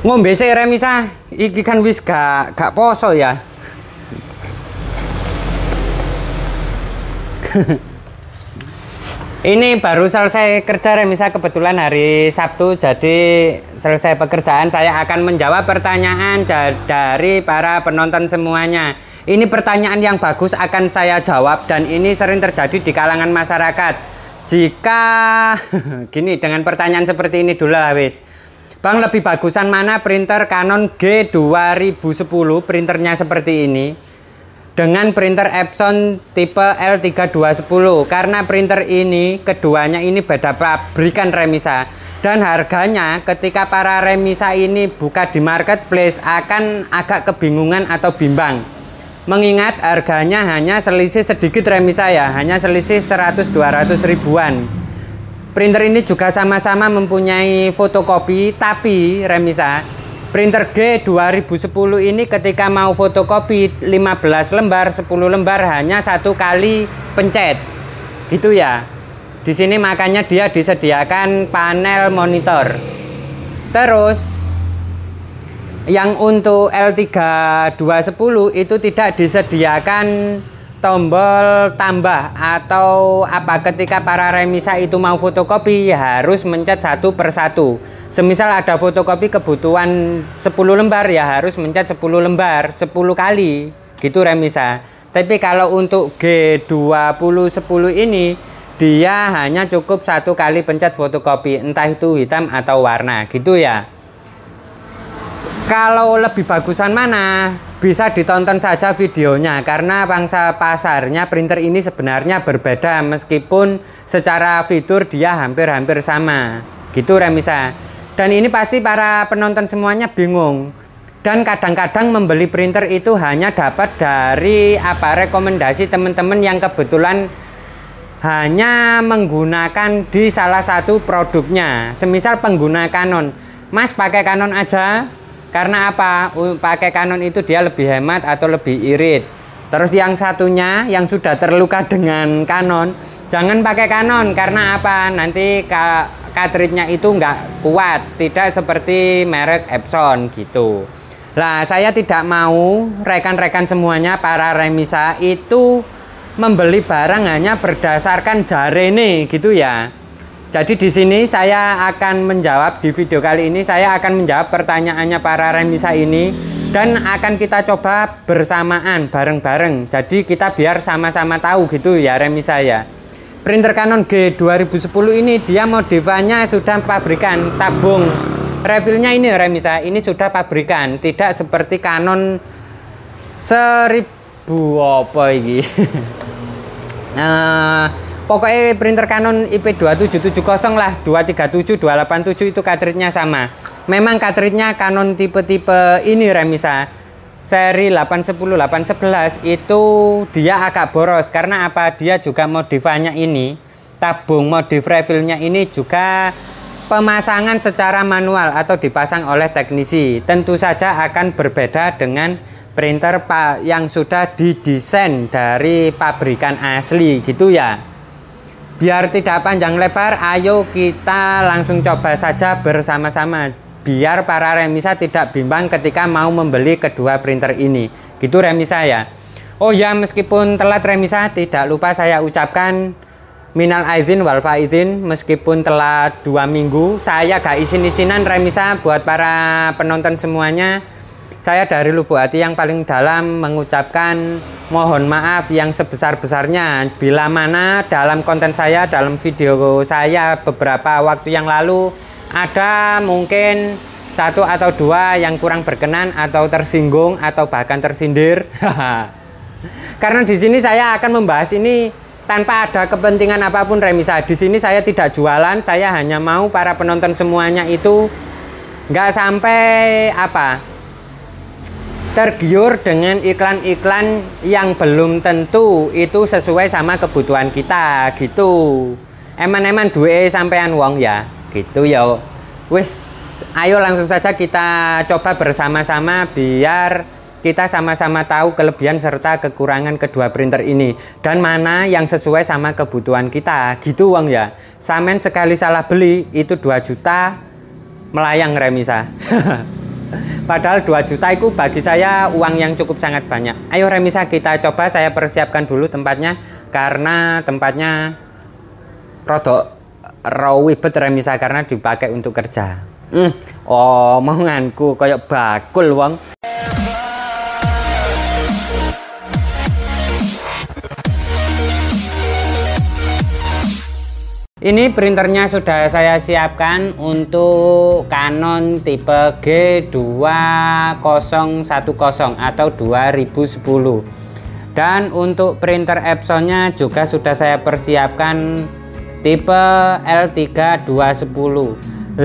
Ngombe sih Remisa, iki kan wis gak poso ya. Ini baru selesai kerja Remisa, kebetulan hari Sabtu, jadi selesai pekerjaan saya akan menjawab pertanyaan dari para penonton semuanya. Ini pertanyaan yang bagus akan saya jawab dan ini sering terjadi di kalangan masyarakat. Jika gini, dengan pertanyaan seperti ini dulu lah wis. Bang, lebih bagusan mana printer Canon G2010, printernya seperti ini, dengan printer Epson tipe L3210? Karena printer ini, keduanya ini beda pabrikan Remisa. Dan harganya ketika para Remisa ini buka di marketplace akan agak kebingungan atau bimbang. Mengingat harganya hanya selisih sedikit Remisa ya, hanya selisih 100-200 ribuan. Printer ini juga sama-sama mempunyai fotokopi, tapi Remisa, printer G2010 ini ketika mau fotokopi 15 lembar, 10 lembar hanya 1 kali pencet. Gitu ya. Di sini makanya dia disediakan panel monitor. Terus yang untuk L3210 itu tidak disediakan tombol tambah atau apa, ketika para Remisa itu mau fotokopi harus mencet satu persatu. Semisal ada fotokopi kebutuhan 10 lembar ya harus mencet 10 lembar 10 kali gitu Remisa. Tapi kalau untuk G2010 ini dia hanya cukup 1 kali pencet fotokopi, entah itu hitam atau warna gitu ya. Kalau lebih bagusan mana, bisa ditonton saja videonya, karena pangsa pasarnya printer ini sebenarnya berbeda meskipun secara fitur dia hampir-hampir sama gitu Remisa. Dan ini pasti para penonton semuanya bingung, dan kadang-kadang membeli printer itu hanya dapat dari rekomendasi teman-teman yang kebetulan hanya menggunakan di salah satu produknya. Semisal pengguna Canon, Mas pakai Canon aja. Karena apa? Pakai Canon itu dia lebih hemat atau lebih irit. Terus yang satunya yang sudah terluka dengan Canon, jangan pakai Canon. Karena apa? Nanti cartridge-nya itu nggak kuat, tidak seperti merek Epson gitu. Lah, saya tidak mau rekan-rekan semuanya para Remisa itu membeli barang hanya berdasarkan jarene gitu ya. Jadi di sini saya akan menjawab, di video kali ini saya akan menjawab pertanyaannya para Remisa ini, dan akan kita coba bersamaan bareng-bareng. Jadi kita biar sama-sama tahu gitu ya Remisa ya. Printer Canon G2010 ini dia modifannya sudah pabrikan, tabung refillnya ini Remisa, ini sudah pabrikan, tidak seperti Canon 1000 apa ini. Pokoknya printer Canon IP2770 lah, 237, 287 itu cartridge-nya sama. Memang cartridge-nya Canon tipe-tipe ini Remisa, seri 810, 811 itu dia agak boros. Karena apa? Dia juga modifannya ini, tabung modif refillnya ini juga pemasangan secara manual atau dipasang oleh teknisi. Tentu saja akan berbeda dengan printer yang sudah didesain dari pabrikan asli gitu ya. Biar tidak panjang lebar, ayo kita langsung coba saja bersama-sama, biar para Remisa tidak bimbang ketika mau membeli kedua printer ini gitu Remisa ya. Oh ya, meskipun telat Remisa, tidak lupa saya ucapkan minal aizin wal faizin. Meskipun telat 2 minggu, saya gak izin-izinan Remisa. Buat para penonton semuanya, saya dari lubuk hati yang paling dalam mengucapkan mohon maaf yang sebesar-besarnya bila mana dalam konten saya, dalam video saya beberapa waktu yang lalu ada mungkin 1 atau 2 yang kurang berkenan atau tersinggung atau bahkan tersindir. Karena di sini saya akan membahas ini tanpa ada kepentingan apapun Remisa. Di sini saya tidak jualan, saya hanya mau para penonton semuanya itu nggak sampai tergiur dengan iklan-iklan yang belum tentu itu sesuai sama kebutuhan kita gitu. Eman-eman duwe sampean wong ya gitu ya. Wis, ayo langsung saja kita coba bersama-sama biar kita sama-sama tahu kelebihan serta kekurangan kedua printer ini dan mana yang sesuai sama kebutuhan kita gitu wong ya. Samen sekali salah beli itu 2 juta melayang Remisa. Padahal 2 juta itu bagi saya uang yang cukup sangat banyak. Ayo Remisa, kita coba, saya persiapkan dulu tempatnya. Karena tempatnya rodok ribet Remisa, karena dipakai untuk kerja. Omonganku kayak bakul wong. Ini printernya sudah saya siapkan untuk Canon tipe G2010 atau 2010. Dan untuk printer Epsonnya juga sudah saya persiapkan tipe L3210.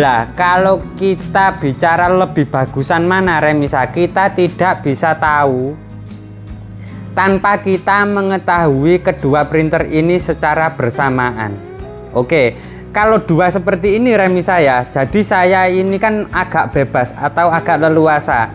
Lah, kalau kita bicara lebih bagusan mana Remisa, kita tidak bisa tahu tanpa kita mengetahui kedua printer ini secara bersamaan. Oke, kalau dua seperti ini Remisa ya, jadi saya ini kan agak bebas atau agak leluasa.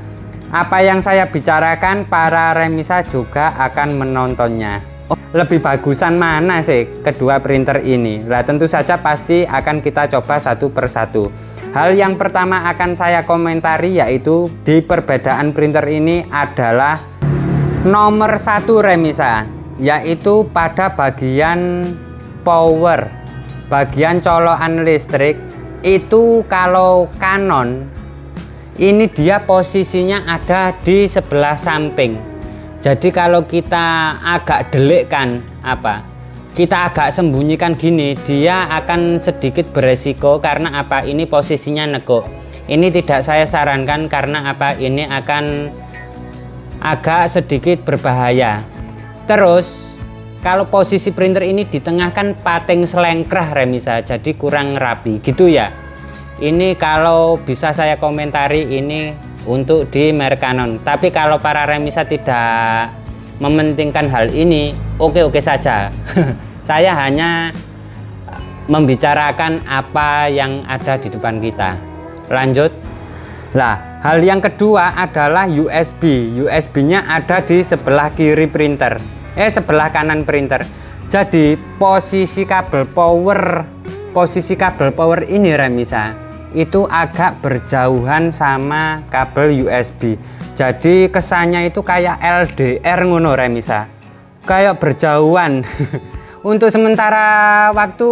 Apa yang saya bicarakan, para Remisa juga akan menontonnya. Lebih bagusan mana sih kedua printer ini? Lah tentu saja pasti akan kita coba satu persatu. Hal yang pertama akan saya komentari yaitu di perbedaan printer ini adalah nomor 1 Remisa, yaitu pada bagian power. Bagian colokan listrik itu kalau Canon ini dia posisinya ada di sebelah samping. Jadi kalau kita agak delikkan kita agak sembunyikan gini, dia akan sedikit beresiko karena ini posisinya neguk. Ini tidak saya sarankan karena ini akan agak sedikit berbahaya. Terus kalau posisi printer ini di tengah kan pating selengkrah Remisa, jadi kurang rapi gitu ya. Ini kalau bisa saya komentari ini untuk di merek Canon. Tapi kalau para Remisa tidak mementingkan hal ini, oke-oke saja. Saya hanya membicarakan apa yang ada di depan kita. Lanjut. Lah, hal yang kedua adalah USB. USB-nya ada di sebelah kiri printer. Sebelah kanan printer. Jadi posisi kabel power ini Remisa itu agak berjauhan sama kabel USB. Jadi kesannya itu kayak LDR ngono Remisa, kayak berjauhan. Untuk sementara waktu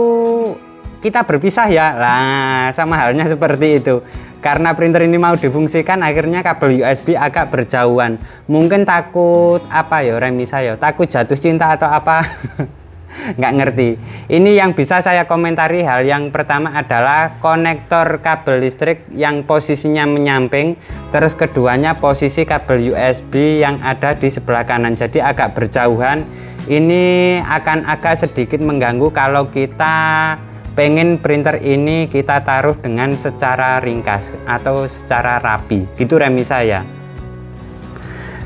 kita berpisah ya lah, sama halnya seperti itu. Karena printer ini mau difungsikan, akhirnya kabel USB agak berjauhan. Mungkin takut ya Remisa ya, takut jatuh cinta atau apa. Nggak ngerti. Ini yang bisa saya komentari. Hal yang pertama adalah konektor kabel listrik yang posisinya menyamping. Terus keduanya posisi kabel USB yang ada di sebelah kanan, jadi agak berjauhan. Ini akan agak sedikit mengganggu kalau kita pengen printer ini kita taruh dengan secara ringkas atau secara rapi gitu Remisa ya.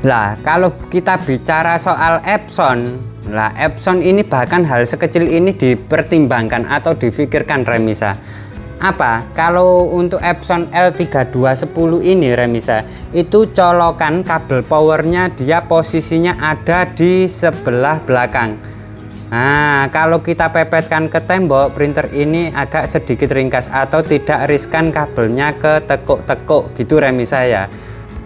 Lah kalau kita bicara soal Epson, lah Epson ini bahkan hal sekecil ini dipertimbangkan atau difikirkan Remisa. Kalau untuk Epson L3210 ini Remisa, itu colokan kabel powernya dia posisinya ada di sebelah belakang. Nah, kalau kita pepetkan ke tembok, printer ini agak sedikit ringkas atau tidak riskan kabelnya ke tekuk-tekuk gitu Remisa ya.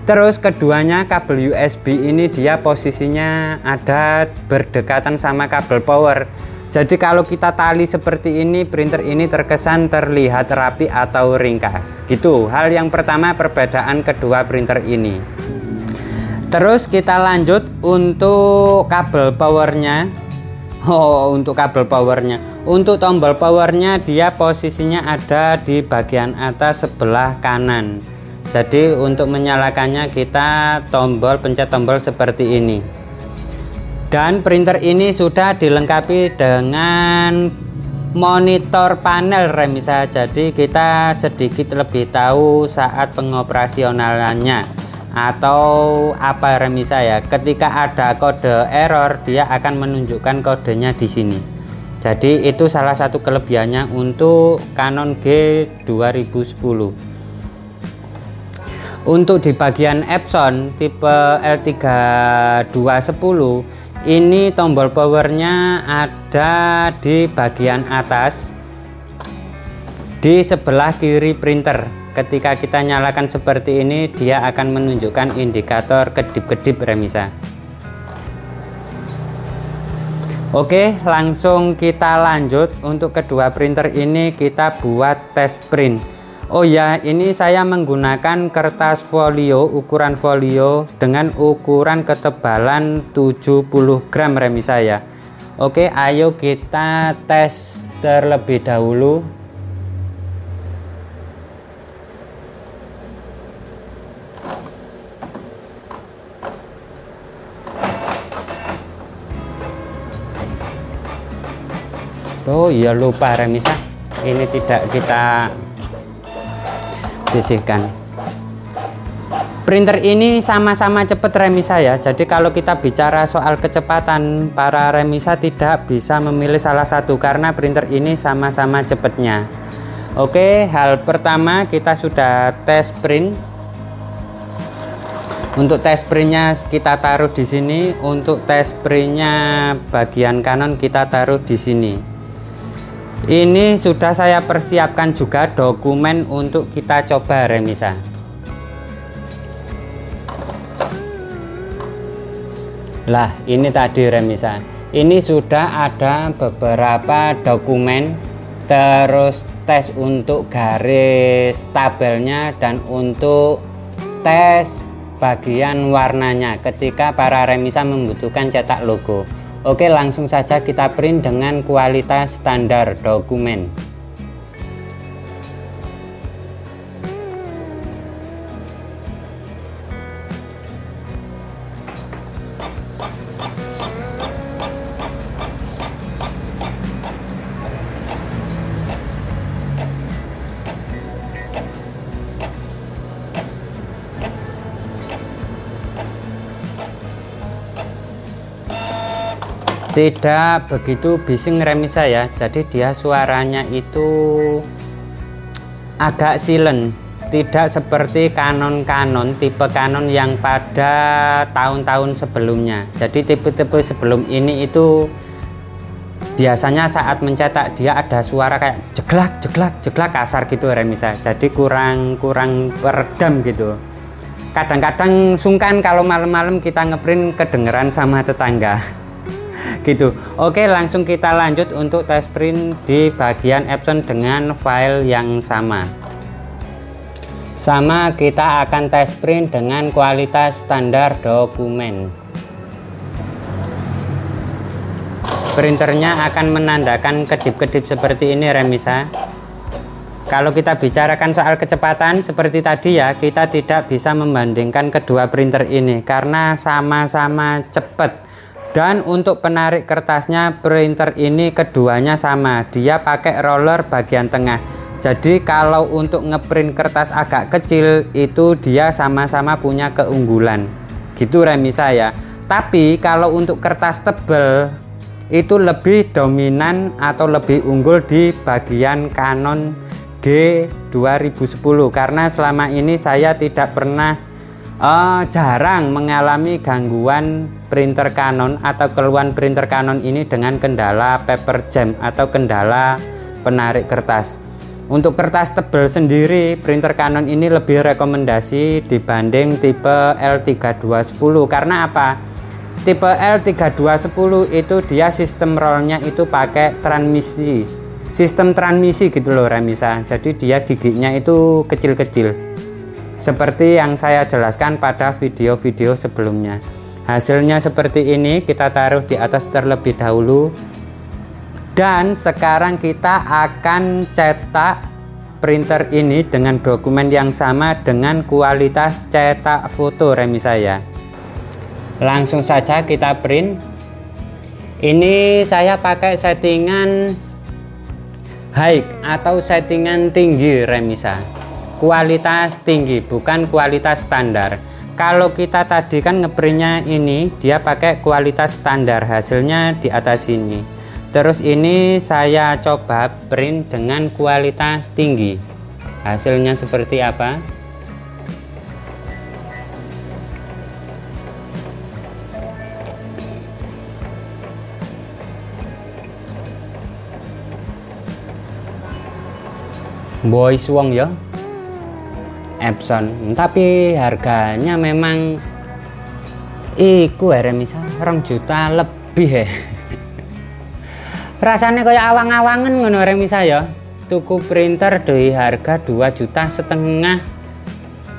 Terus keduanya kabel USB ini dia posisinya ada berdekatan sama kabel power. Jadi kalau kita tali seperti ini, printer ini terkesan terlihat rapi atau ringkas gitu. Hal yang pertama perbedaan kedua printer ini. Terus kita lanjut untuk kabel powernya. Untuk kabel powernya, untuk tombol powernya dia posisinya ada di bagian atas sebelah kanan. Jadi untuk menyalakannya kita pencet tombol seperti ini. Dan printer ini sudah dilengkapi dengan monitor panel Remisa. Jadi kita sedikit lebih tahu saat pengoperasionalannya. Atau Remisa ya, ketika ada kode error dia akan menunjukkan kodenya di sini. Jadi itu salah satu kelebihannya untuk Canon G2010. Untuk di bagian Epson tipe L3210 ini tombol powernya ada di bagian atas di sebelah kiri printer. ketika kita nyalakan seperti ini, dia akan menunjukkan indikator kedip-kedip remisa. Oke, langsung kita lanjut. Untuk kedua printer ini kita buat tes print. Oh ya, ini saya menggunakan kertas folio, ukuran folio dengan ukuran ketebalan 70 gram remisa ya. Oke, ayo kita tes terlebih dahulu. Oh iya, lupa remisa, ini tidak kita sisihkan. Printer ini sama-sama cepat remisa ya. Jadi kalau kita bicara soal kecepatan, para remisa tidak bisa memilih salah satu karena printer ini sama-sama cepatnya. Oke, hal pertama kita sudah tes print. Untuk tes printnya kita taruh di sini. Untuk tes printnya bagian kanan kita taruh di sini. Ini sudah saya persiapkan juga dokumen untuk kita coba remisa. Lah, ini tadi remisa. Ini sudah ada beberapa dokumen, terus tes untuk garis tabelnya dan untuk tes bagian warnanya ketika para remisa membutuhkan cetak logo. Oke, langsung saja kita print dengan kualitas standar dokumen. Tidak begitu bising remisa ya, jadi dia suaranya itu agak silent, tidak seperti Canon tipe Canon yang pada tahun-tahun sebelumnya. Jadi tipe-tipe sebelum ini itu biasanya saat mencetak dia ada suara kayak jeglak jeglak jeglak kasar gitu remisa, jadi kurang peredam gitu. Kadang-kadang sungkan kalau malam-malam kita ngeprint kedengeran sama tetangga gitu. Oke, langsung kita lanjut untuk tes print di bagian Epson dengan file yang sama. Kita akan tes print dengan kualitas standar dokumen. Printernya akan menandakan kedip-kedip seperti ini remisa. Kalau kita bicarakan soal kecepatan seperti tadi ya, kita tidak bisa membandingkan kedua printer ini karena sama-sama cepat. Dan untuk penarik kertasnya printer ini keduanya sama, dia pakai roller bagian tengah. Jadi kalau untuk ngeprint kertas agak kecil itu dia sama-sama punya keunggulan gitu remisa ya. Tapi kalau untuk kertas tebal itu lebih dominan atau lebih unggul di bagian Canon G2010 karena selama ini saya tidak pernah jarang mengalami gangguan printer Canon atau keluhan printer Canon ini dengan kendala paper jam atau kendala penarik kertas. Untuk kertas tebal sendiri printer Canon ini lebih rekomendasi dibanding tipe L3210. Karena apa? Tipe L3210 itu dia sistem rollnya itu pakai transmisi, sistem transmisi gitu loh remisa. Jadi dia giginya itu kecil-kecil seperti yang saya jelaskan pada video-video sebelumnya. Hasilnya seperti ini, kita taruh di atas terlebih dahulu. Dan sekarang kita akan cetak printer ini dengan dokumen yang sama dengan kualitas cetak foto remisa ya. Langsung saja kita print. Ini saya pakai settingan high atau settingan tinggi remisa. Kualitas tinggi, bukan kualitas standar. Kalau kita tadi kan ngeprintnya ini dia pakai kualitas standar, hasilnya di atas ini. Terus ini saya coba print dengan kualitas tinggi, hasilnya seperti apa? Boys wong ya. Epson, tapi harganya memang iku Remisa 2 juta lebih ya. Rasanya kayak awang-awangan ngono Remisa ya. Tuku printer dari harga 2,5 juta,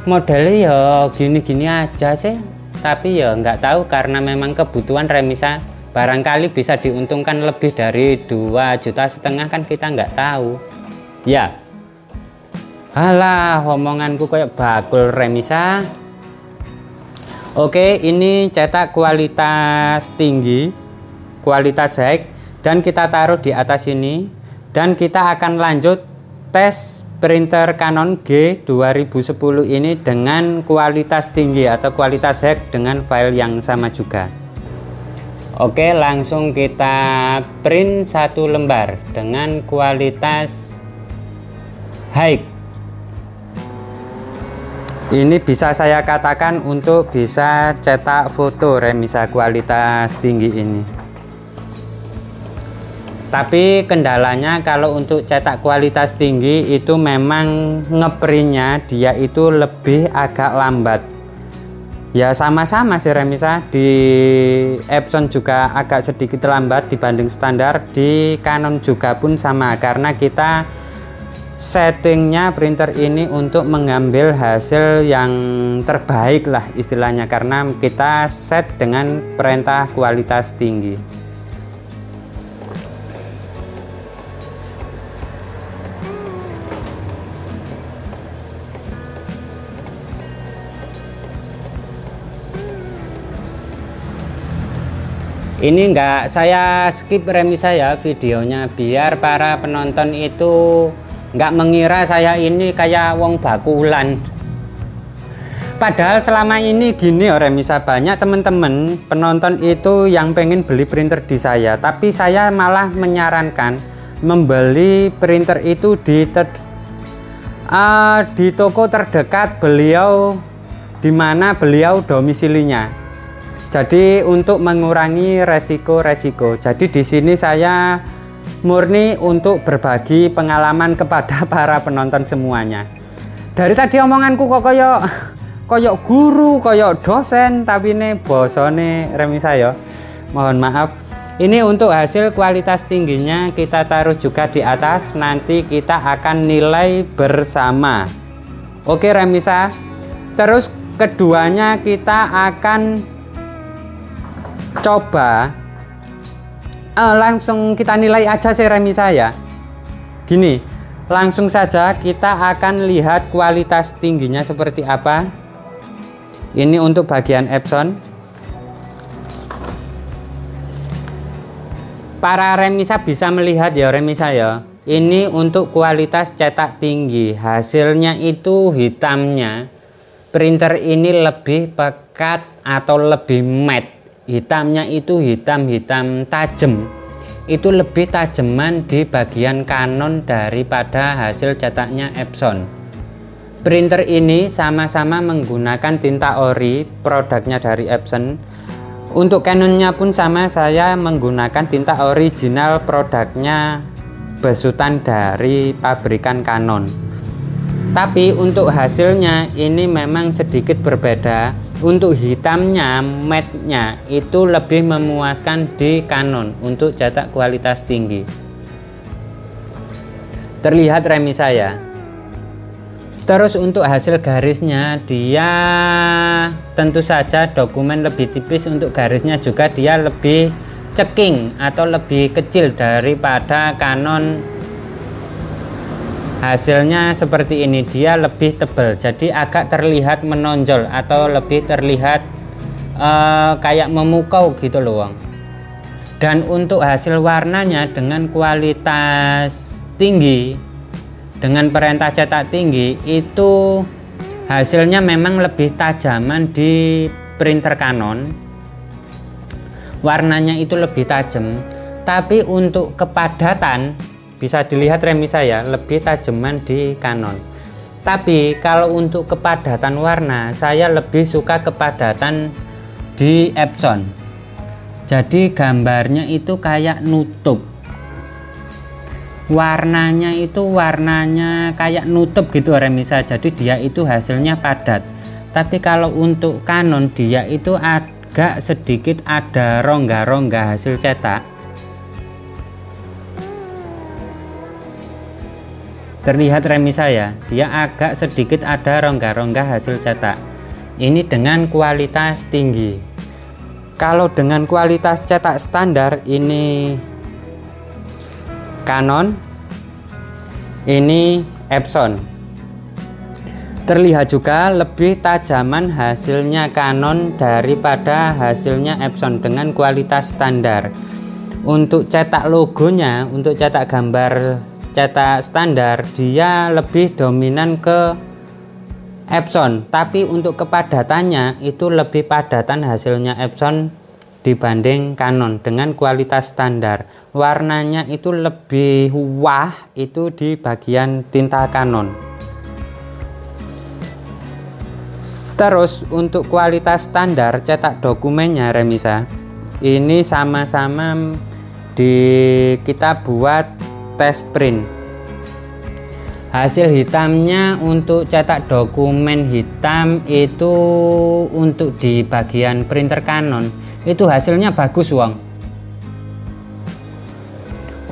modelnya ya gini-gini aja sih. Tapi ya nggak tahu, karena memang kebutuhan Remisa barangkali bisa diuntungkan lebih dari 2,5 juta kan kita nggak tahu ya. Alah, omonganku kayak bakul Remisa. Oke, ini cetak kualitas tinggi, kualitas high, dan kita taruh di atas ini, dan kita akan lanjut tes printer Canon G2010 ini dengan kualitas tinggi atau kualitas high dengan file yang sama juga. Oke, langsung kita print 1 lembar dengan kualitas high. Ini bisa saya katakan untuk bisa cetak foto Remisa kualitas tinggi ini. Tapi kendalanya kalau untuk cetak kualitas tinggi itu memang ngeprintnya dia itu lebih agak lambat. Ya sama-sama sih Remisa, di Epson juga agak sedikit lambat dibanding standar, di Canon juga pun sama, karena kita settingnya printer ini untuk mengambil hasil yang terbaik lah istilahnya, karena kita set dengan perintah kualitas tinggi. Ini enggak saya skip Remisa ya videonya, biar para penonton itu enggak mengira saya ini kayak wong bakulan. Padahal selama ini gini ya Remisa, banyak teman-teman penonton itu yang pengen beli printer di saya, tapi saya malah menyarankan membeli printer itu di toko terdekat beliau, di mana beliau domisilinya. Jadi untuk mengurangi resiko-resiko. Jadi di sini saya murni untuk berbagi pengalaman kepada para penonton semuanya. Dari tadi omonganku kok koyok guru, koyok dosen, tapi ini bosone Remisa ya. Mohon maaf. Ini untuk hasil kualitas tingginya kita taruh juga di atas. Nanti kita akan nilai bersama. Oke Remisa. Terus keduanya kita akan coba langsung kita nilai aja sih Remisa ya. Gini, langsung saja kita akan lihat kualitas tingginya seperti apa. Ini untuk bagian Epson. Para Remisa bisa melihat ya Remisa ya. Ini untuk kualitas cetak tinggi. Hasilnya itu hitamnya printer ini lebih pekat atau lebih matte. Hitamnya itu hitam-hitam tajam, itu lebih tajaman di bagian Canon daripada hasil cetaknya Epson. Printer ini sama-sama menggunakan tinta ori, produknya dari Epson. Untuk Canonnya pun sama, saya menggunakan tinta original, produknya besutan dari pabrikan Canon. Tapi untuk hasilnya ini memang sedikit berbeda. Untuk hitamnya, matte-nya itu lebih memuaskan di Canon untuk cetak kualitas tinggi. Terlihat Remisa ya. Terus untuk hasil garisnya, dia tentu saja dokumen lebih tipis. Untuk garisnya juga dia lebih ceking atau lebih kecil daripada Canon. Hasilnya seperti ini, dia lebih tebal, jadi agak terlihat menonjol atau lebih terlihat kayak memukau gitu loh Wong. Dan untuk hasil warnanya dengan kualitas tinggi, dengan perintah cetak tinggi, itu hasilnya memang lebih tajaman di printer Canon. Warnanya itu lebih tajam, tapi untuk kepadatan bisa dilihat Remisa ya, lebih tajaman di Canon. Tapi kalau untuk kepadatan warna, saya lebih suka kepadatan di Epson. Jadi gambarnya itu kayak nutup. warnanya itu warnanya kayak nutup gitu Remisa, jadi dia itu hasilnya padat. Tapi kalau untuk Canon dia itu agak sedikit ada rongga-rongga hasil cetak. Terlihat Remisa ya, dia agak sedikit ada rongga-rongga hasil cetak. Ini dengan kualitas tinggi. Kalau dengan kualitas cetak standar, ini Canon, ini Epson. Terlihat juga lebih tajaman hasilnya Canon daripada hasilnya Epson dengan kualitas standar. Untuk cetak logonya, untuk cetak gambar cetak standar, dia lebih dominan ke Epson, tapi untuk kepadatannya itu lebih padatan hasilnya Epson dibanding Canon dengan kualitas standar. Warnanya itu lebih wah itu di bagian tinta Canon. Terus untuk kualitas standar cetak dokumennya Remisa, ini sama-sama kita buat tes print. Hasil hitamnya untuk cetak dokumen hitam itu untuk di bagian printer Canon itu hasilnya bagus wong.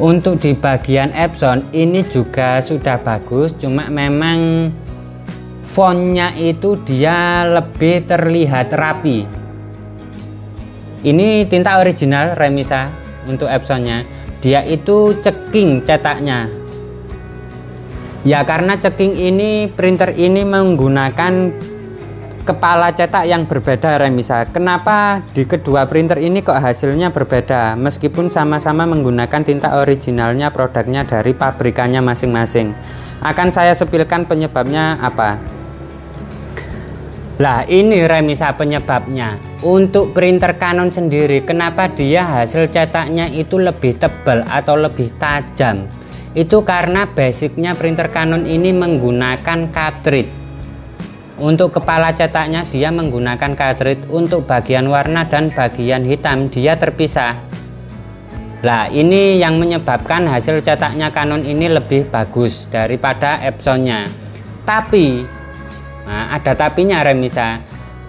Untuk di bagian Epson ini juga sudah bagus, cuma memang fontnya itu dia lebih terlihat rapi. Ini tinta original Remisa untuk Epsonnya. Dia itu ceking cetaknya. Ya karena ceking ini printer ini menggunakan kepala cetak yang berbeda Remisa. Kenapa di kedua printer ini kok hasilnya berbeda meskipun sama-sama menggunakan tinta originalnya, produknya dari pabrikannya masing-masing. Akan saya sepilkan penyebabnya apa. Lah ini Remisa penyebabnya. Untuk printer Canon sendiri, kenapa dia hasil cetaknya itu lebih tebal atau lebih tajam? Itu karena basicnya printer Canon ini menggunakan cartridge. Untuk kepala cetaknya dia menggunakan cartridge, untuk bagian warna dan bagian hitam dia terpisah. Lah ini yang menyebabkan hasil cetaknya Canon ini lebih bagus daripada Epsonnya. Tapi nah, ada tapinya Remisa.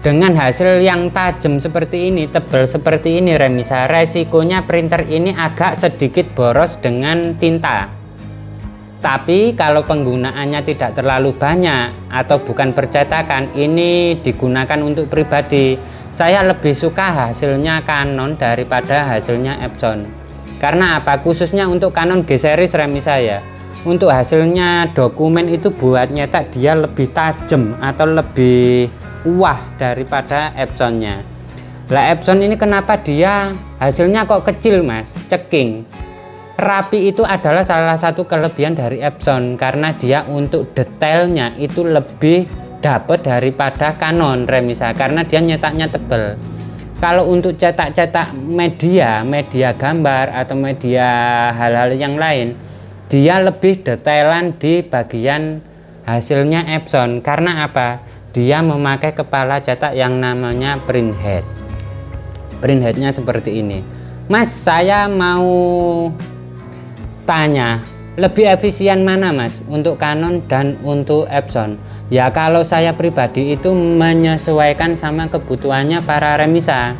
Dengan hasil yang tajam seperti ini, tebal seperti ini Remisa, resikonya printer ini agak sedikit boros dengan tinta. Tapi kalau penggunaannya tidak terlalu banyak atau bukan percetakan, ini digunakan untuk pribadi, saya lebih suka hasilnya Canon daripada hasilnya Epson. Karena apa? Khususnya untuk Canon G series Remisa ya. Untuk hasilnya dokumen itu buat nyetak dia lebih tajam atau lebih wah daripada Epsonnya. Lah Epson ini kenapa dia hasilnya kok kecil mas, ceking. Rapi itu adalah salah satu kelebihan dari Epson karena dia untuk detailnya itu lebih dapat daripada Canon Remisa karena dia nyetaknya tebal. Kalau untuk cetak-cetak media gambar atau media hal-hal yang lain, dia lebih detailan di bagian hasilnya Epson. Karena apa? Dia memakai kepala cetak yang namanya print head. Print headnya seperti ini. Mas, saya mau tanya, lebih efisien mana mas untuk Canon dan untuk Epson? Ya kalau saya pribadi itu menyesuaikan sama kebutuhannya para Remisa.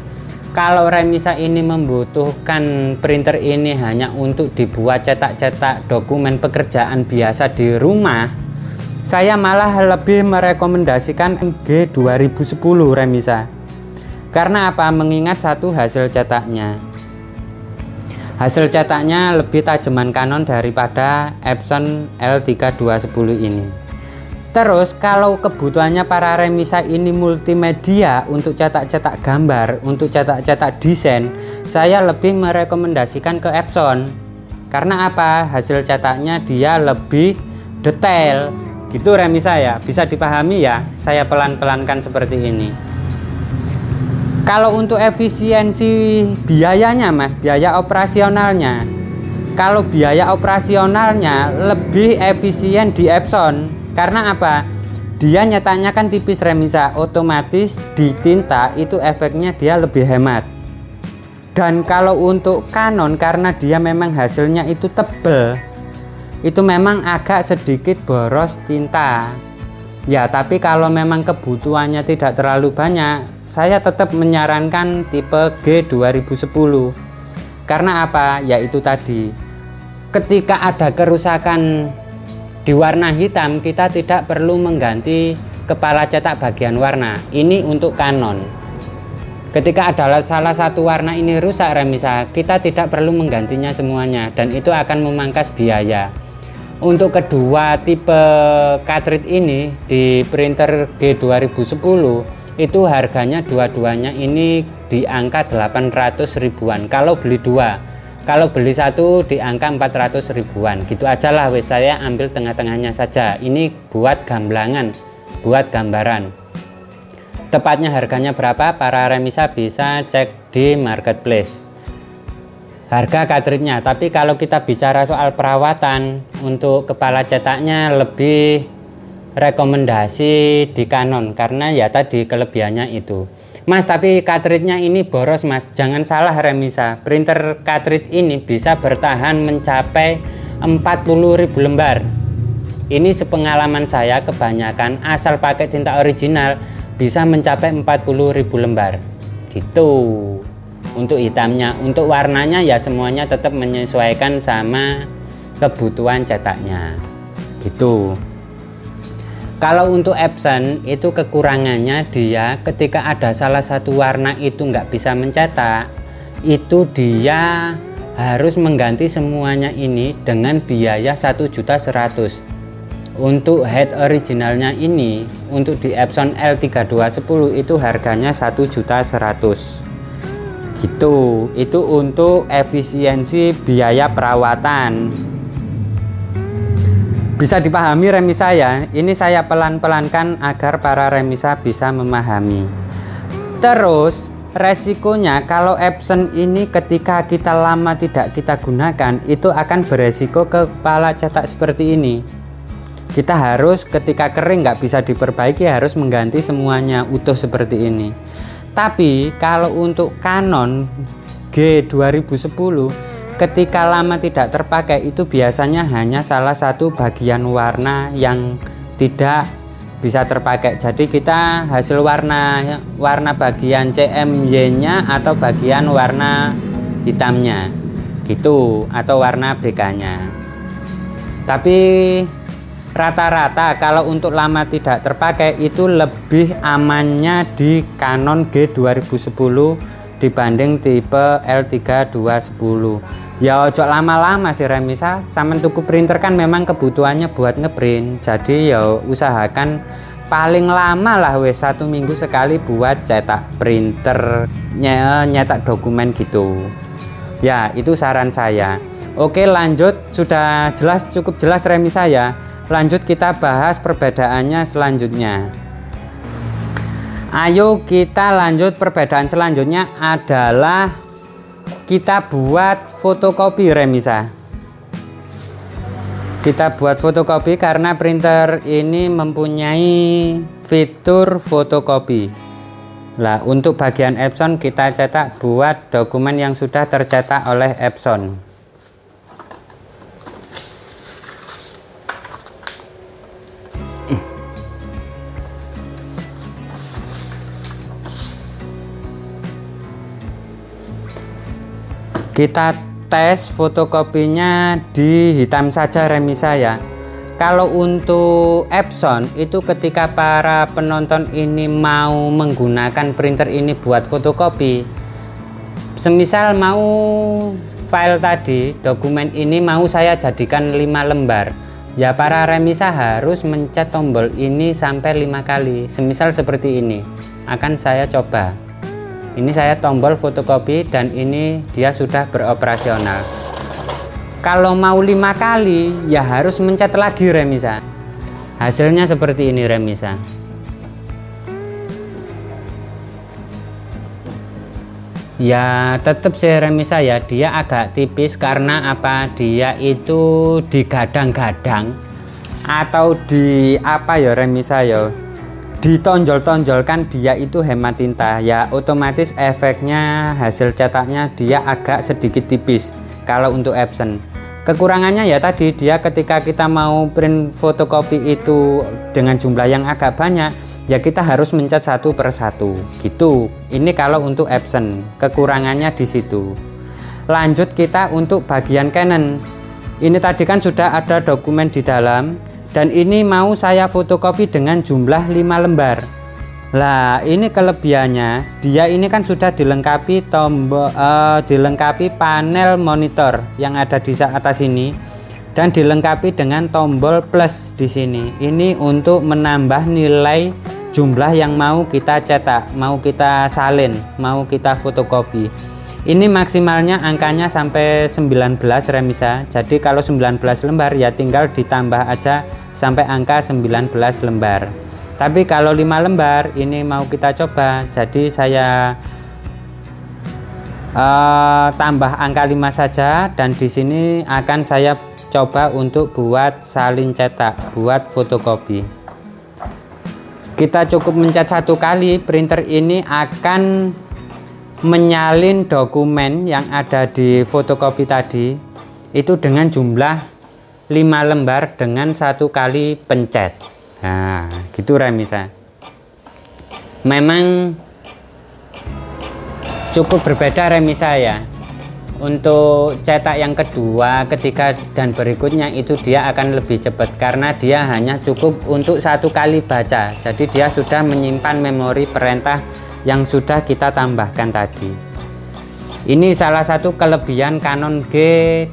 Kalau Remisa ini membutuhkan printer ini hanya untuk dibuat cetak-cetak dokumen pekerjaan biasa di rumah, saya malah lebih merekomendasikan G2010 Remisa. Karena apa? Mengingat satu hasil cetaknya. Hasil cetaknya lebih tajaman Canon daripada Epson L3210 ini. Terus kalau kebutuhannya para Remisa ini multimedia untuk cetak-cetak gambar, untuk cetak-cetak desain, saya lebih merekomendasikan ke Epson. Karena apa? Hasil cetaknya dia lebih detail. Gitu Remisa ya, bisa dipahami ya, saya pelan-pelankan seperti ini. Kalau untuk efisiensi biayanya mas, biaya operasionalnya, kalau biaya operasionalnya lebih efisien di Epson. Karena apa? Dia nyetaknya kan tipis Remisa, otomatis di tinta itu efeknya dia lebih hemat. Dan kalau untuk Canon karena dia memang hasilnya itu tebel, itu memang agak sedikit boros tinta. Ya, tapi kalau memang kebutuhannya tidak terlalu banyak, saya tetap menyarankan tipe G 2010. Karena apa? Yaitu tadi, ketika ada kerusakan di warna hitam, kita tidak perlu mengganti kepala cetak bagian warna. Ini untuk Canon. Ketika ada salah satu warna ini rusak remisa, kita tidak perlu menggantinya semuanya, dan itu akan memangkas biaya. Untuk kedua tipe cartridge ini di printer G 2010 itu harganya dua-duanya ini di angka 800 ribuan kalau beli dua. Kalau beli satu di angka 400 ribuan. Gitu aja lah wes, saya ambil tengah-tengahnya saja. Ini buat gamblangan, buat gambaran. Tepatnya harganya berapa? Para remisa bisa cek di marketplace harga cartridge-nya. Tapi kalau kita bicara soal perawatan, untuk kepala cetaknya lebih rekomendasi di Canon, karena ya tadi kelebihannya itu. Mas, tapi cartridge-nya ini boros mas. Jangan salah remisa, printer cartridge ini bisa bertahan mencapai 40.000 lembar. Ini sepengalaman saya, kebanyakan asal pakai tinta original bisa mencapai 40.000 lembar gitu. Untuk hitamnya, untuk warnanya ya semuanya tetap menyesuaikan sama kebutuhan cetaknya gitu. Kalau untuk Epson itu kekurangannya, dia ketika ada salah satu warna itu nggak bisa mencetak, itu dia harus mengganti semuanya ini dengan biaya 1.100.000. Untuk head originalnya ini, untuk di Epson L3210 itu harganya 1.100.000 gitu. Itu untuk efisiensi biaya perawatan. Bisa dipahami remisa ya. Ini saya pelan-pelankan agar para remisa bisa memahami. Terus resikonya kalau Epson ini ketika kita lama tidak kita gunakan, itu akan beresiko ke kepala cetak seperti ini. Kita harus ketika kering nggak bisa diperbaiki, harus mengganti semuanya utuh seperti ini. Tapi kalau untuk Canon G 2010 ketika lama tidak terpakai, itu biasanya hanya salah satu bagian warna yang tidak bisa terpakai. Jadi kita hasil warna bagian CMY-nya atau bagian warna hitamnya gitu, atau warna BK-nya. Tapi rata-rata kalau untuk lama tidak terpakai itu lebih amannya di Canon G 2010 dibanding tipe L3210. Ya ojo lama-lama sih remisa, sampean tuku printer kan memang kebutuhannya buat ngeprint. Jadi ya usahakan paling lama lah wes 1 minggu sekali buat cetak printernya, nyetak dokumen gitu. Ya itu saran saya. Oke lanjut, sudah jelas, cukup jelas remisa ya. Lanjut kita bahas perbedaannya selanjutnya. Ayo kita lanjut, perbedaan selanjutnya adalah kita buat fotokopi remisa. Kita buat fotokopi karena printer ini mempunyai fitur fotokopi. Lah untuk bagian Epson kita cetak buat dokumen yang sudah tercetak oleh Epson. Kita tes fotokopinya di hitam saja remisa ya. Kalau untuk Epson itu ketika para penonton ini mau menggunakan printer ini buat fotokopi, semisal mau file tadi, dokumen ini mau saya jadikan 5 lembar, ya para remisa harus mencet tombol ini sampai 5 kali. Semisal seperti ini akan saya coba. Ini saya tombol fotokopi dan ini dia sudah beroperasional. Kalau mau 5 kali ya harus mencet lagi remisa. Hasilnya seperti ini remisa. Ya tetap sih remisa ya, dia agak tipis karena apa? Dia itu digadang-gadang atau di apa ya remisa ya? Ditonjol-tonjolkan, dia itu hemat tinta ya, otomatis efeknya hasil cetaknya dia agak sedikit tipis kalau untuk Epson. Kekurangannya ya tadi, dia ketika kita mau print fotokopi itu dengan jumlah yang agak banyak, ya kita harus mencet satu per satu gitu. Ini kalau untuk Epson, kekurangannya di situ. Lanjut kita untuk bagian Canon. Ini tadi kan sudah ada dokumen di dalam, dan ini mau saya fotokopi dengan jumlah 5 lembar. Lah, ini kelebihannya, dia ini kan sudah dilengkapi dilengkapi panel monitor yang ada di atas ini, dan dilengkapi dengan tombol plus di sini. Ini untuk menambah nilai jumlah yang mau kita cetak, mau kita salin, mau kita fotokopi. Ini maksimalnya angkanya sampai 19 remisa. Jadi kalau 19 lembar ya tinggal ditambah aja sampai angka 19 lembar. Tapi kalau 5 lembar ini mau kita coba, jadi saya tambah angka 5 saja, dan di sini akan saya coba untuk buat salin cetak, buat fotokopi. Kita cukup mencet 1 kali, printer ini akan menyalin dokumen yang ada di fotokopi tadi itu dengan jumlah 5 lembar dengan 1 kali pencet. Nah, gitu remisa. Memang cukup berbeda remisa ya. Untuk cetak yang kedua, ketiga, dan berikutnya itu dia akan lebih cepat karena dia hanya cukup untuk 1 kali baca. Jadi dia sudah menyimpan memori perintah yang sudah kita tambahkan tadi. Ini salah satu kelebihan Canon G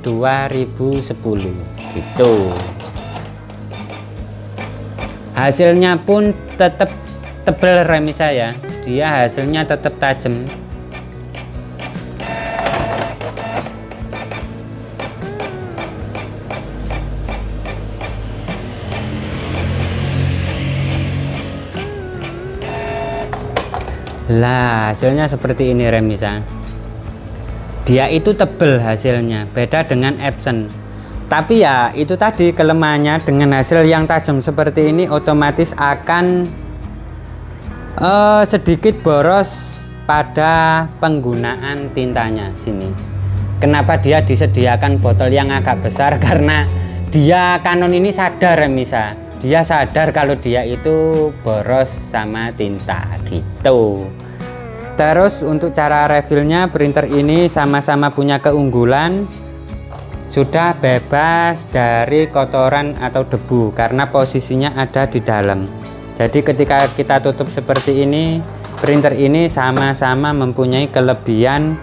2010 gitu. Hasilnya pun tetap tebal remisa ya, dia hasilnya tetap tajam. Lah, hasilnya seperti ini remisa. Dia itu tebal hasilnya, beda dengan Epson. Tapi ya itu tadi kelemahannya, dengan hasil yang tajam seperti ini otomatis akan sedikit boros pada penggunaan tintanya sini. Kenapa dia disediakan botol yang agak besar? Karena dia Canon ini sadar remisa, dia sadar kalau dia itu boros sama tinta gitu. Terus untuk cara refillnya, printer ini sama-sama punya keunggulan, sudah bebas dari kotoran atau debu karena posisinya ada di dalam. Jadi ketika kita tutup seperti ini, printer ini sama-sama mempunyai kelebihan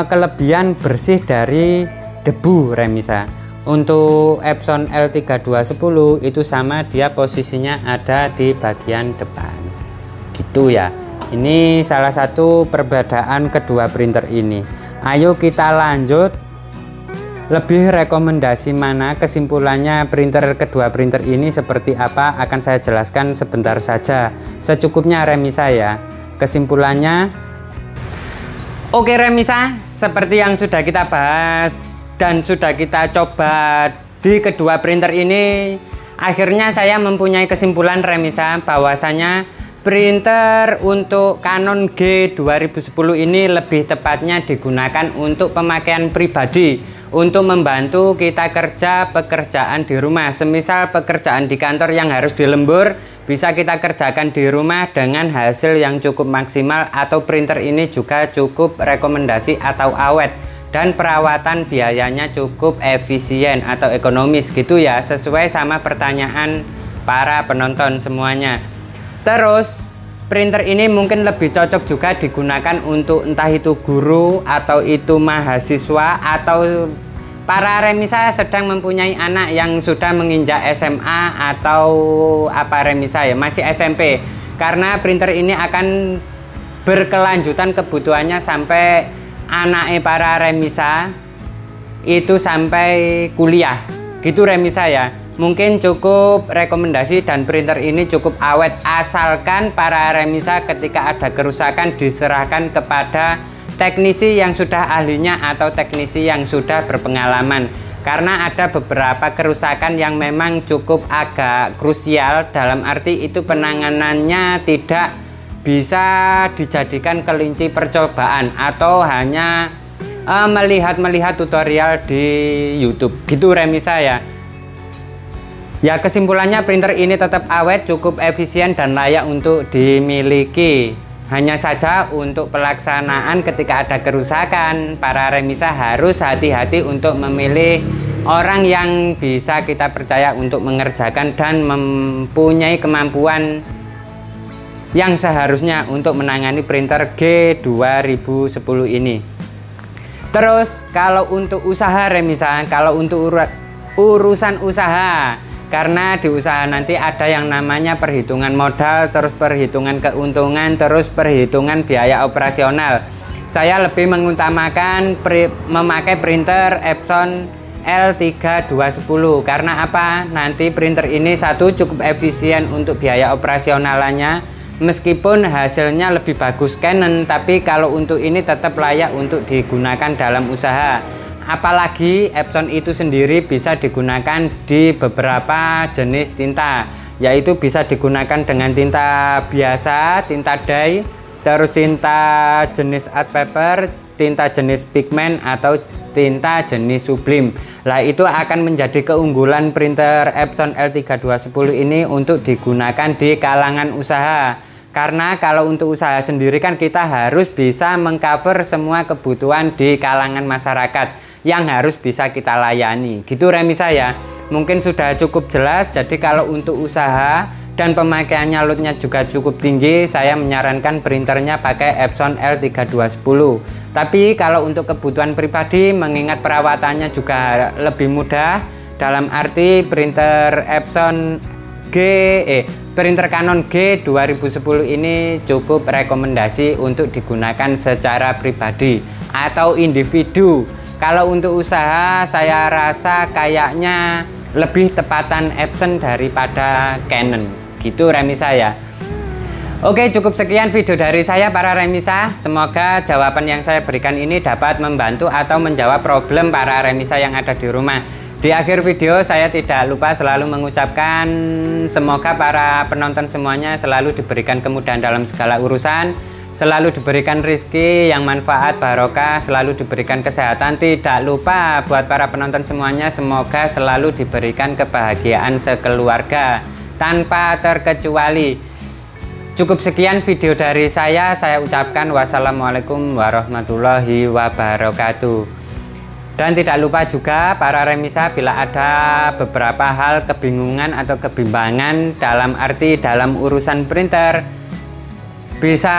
kelebihan bersih dari debu remisa. Untuk Epson L3210 itu sama, dia posisinya ada di bagian depan gitu ya. Ini salah satu perbedaan kedua printer ini. Ayo kita lanjut. Lebih rekomendasi mana, kesimpulannya printer kedua printer ini seperti apa akan saya jelaskan sebentar saja, secukupnya remisa ya. Kesimpulannya, oke remisa, seperti yang sudah kita bahas dan sudah kita coba di kedua printer ini, akhirnya saya mempunyai kesimpulan remisa bahwasanya printer untuk Canon G 2010 ini lebih tepatnya digunakan untuk pemakaian pribadi, untuk membantu kita kerja pekerjaan di rumah. Semisal pekerjaan di kantor yang harus dilembur, bisa kita kerjakan di rumah dengan hasil yang cukup maksimal. Atau printer ini juga cukup rekomendasi atau awet, dan perawatan biayanya cukup efisien atau ekonomis gitu ya, sesuai sama pertanyaan para penonton semuanya. Terus printer ini mungkin lebih cocok juga digunakan untuk entah itu guru atau itu mahasiswa atau para remisa sedang mempunyai anak yang sudah menginjak SMA atau apa remisa ya, masih SMP. Karena printer ini akan berkelanjutan kebutuhannya sampai anaknya para remisa itu sampai kuliah gitu remisa ya. Mungkin cukup rekomendasi, dan printer ini cukup awet, asalkan para remisa ketika ada kerusakan diserahkan kepada teknisi yang sudah ahlinya atau teknisi yang sudah berpengalaman. Karena ada beberapa kerusakan yang memang cukup agak krusial, dalam arti itu penanganannya tidak bisa dijadikan kelinci percobaan atau hanya melihat tutorial di YouTube. Gitu Remisa ya. Ya, kesimpulannya printer ini tetap awet, cukup efisien dan layak untuk dimiliki. Hanya saja untuk pelaksanaan ketika ada kerusakan, para remisa harus hati-hati untuk memilih orang yang bisa kita percaya untuk mengerjakan dan mempunyai kemampuan yang seharusnya untuk menangani printer G2010 ini. Terus kalau untuk usaha remisa, kalau untuk urusan usaha, karena di usaha nanti ada yang namanya perhitungan modal, terus perhitungan keuntungan, terus perhitungan biaya operasional. Saya lebih mengutamakan memakai printer Epson L3210. Karena apa? Nanti printer ini satu, cukup efisien untuk biaya operasionalnya, meskipun hasilnya lebih bagus Canon, tapi kalau untuk ini tetap layak untuk digunakan dalam usaha. Apalagi Epson itu sendiri bisa digunakan di beberapa jenis tinta, yaitu bisa digunakan dengan tinta biasa, tinta dye, terus tinta jenis art paper, tinta jenis pigment, atau tinta jenis sublim. Lah itu akan menjadi keunggulan printer Epson L3210 ini untuk digunakan di kalangan usaha. Karena kalau untuk usaha sendiri kan kita harus bisa mengcover semua kebutuhan di kalangan masyarakat yang harus bisa kita layani. Gitu remisa ya. Mungkin sudah cukup jelas. Jadi kalau untuk usaha dan pemakaiannya loadnya juga cukup tinggi, saya menyarankan printernya pakai Epson L3210. Tapi kalau untuk kebutuhan pribadi, mengingat perawatannya juga lebih mudah, dalam arti printer printer Canon G2010 ini cukup rekomendasi untuk digunakan secara pribadi atau individu. Kalau untuk usaha, saya rasa kayaknya lebih tepatan Epson daripada Canon. Gitu remisa ya. Oke, cukup sekian video dari saya para remisa. Semoga jawaban yang saya berikan ini dapat membantu atau menjawab problem para remisa yang ada di rumah. Di akhir video saya tidak lupa selalu mengucapkan semoga para penonton semuanya selalu diberikan kemudahan dalam segala urusan, selalu diberikan rezeki yang manfaat, barokah, selalu diberikan kesehatan. Tidak lupa buat para penonton semuanya, semoga selalu diberikan kebahagiaan sekeluarga tanpa terkecuali. Cukup sekian video dari saya ucapkan wassalamualaikum warahmatullahi wabarakatuh. Dan tidak lupa juga para remisa, bila ada beberapa hal kebingungan atau kebimbangan dalam arti dalam urusan printer, bisa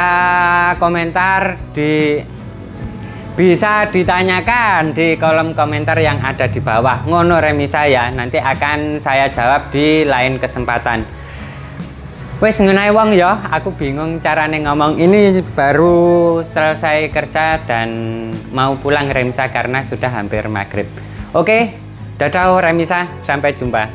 komentar bisa ditanyakan di kolom komentar yang ada di bawah. Ngono remisa ya, nanti akan saya jawab di lain kesempatan. Wes ngenai wong ya, aku bingung carane ngomong. Ini baru selesai kerja dan mau pulang remisa karena sudah hampir maghrib. Oke, dadah remisa, sampai jumpa.